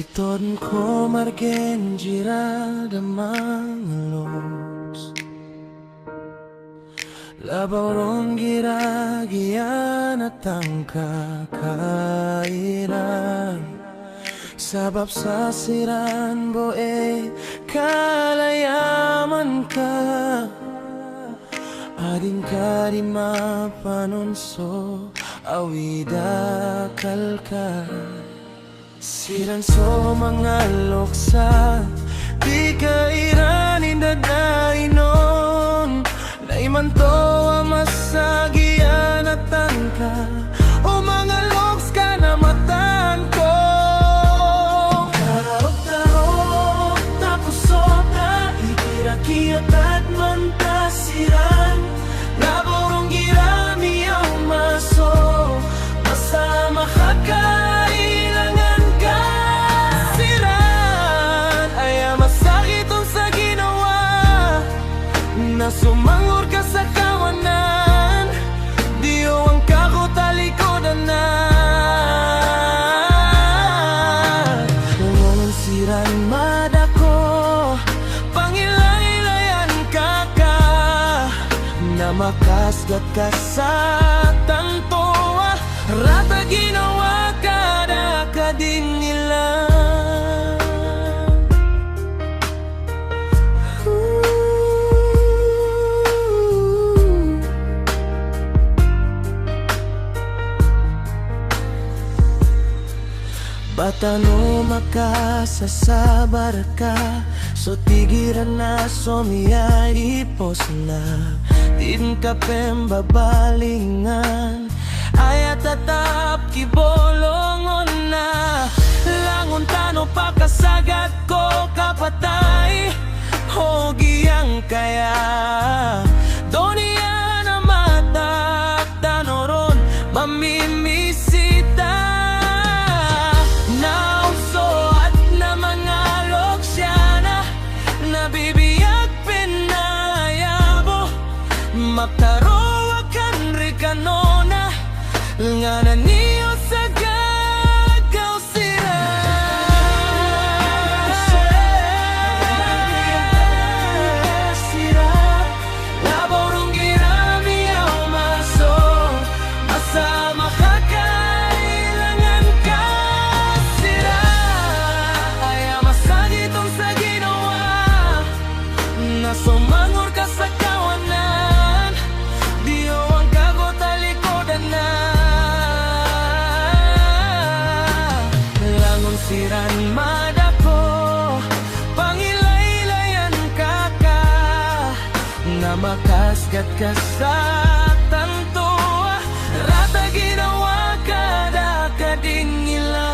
Titod ko margen girada mangalos Labaw rong giragian at ang kakairan Sabab sa siran boe kalayaman ka Ading ka di mapanunso awidakal ka Siran so mga loksa di ka iranin dadainon Naiman to ang masagian at tangka O mga loks ka na matan ko Tarok-tarok tapos sota Ikirakiyat at mantasiran Naborong girami ang maso Masama ka kailangan ka Siran ay masakit ang sa ginawa Na sumangur ka sa kawanan Diyo ang kakutalikodan na Kung siran madako Pangilay-ilayan ka ka Na makasgat ka sa tantoa Rata ginawa ka na ka din nila Batano makasasabar ka So tigiran na sumiyay ipos na Din ka pembabalingan Ay tatap kibolongon na Langon tano pakasagat ko kapatay Hogiyang kaya Doniya na matak tanoron mamimisita Magtarowakan rikanona Nga na niyo sa gagaw sira Laborong girami ang maso Masama ka kailangan ka sira Ay masagit ang sa ginawa Na sumangur ka sa kawanan Siran madako Pangilay-ilayan ka ka Na makasgat ka sa tanto Rata ginawa ka da ka din nila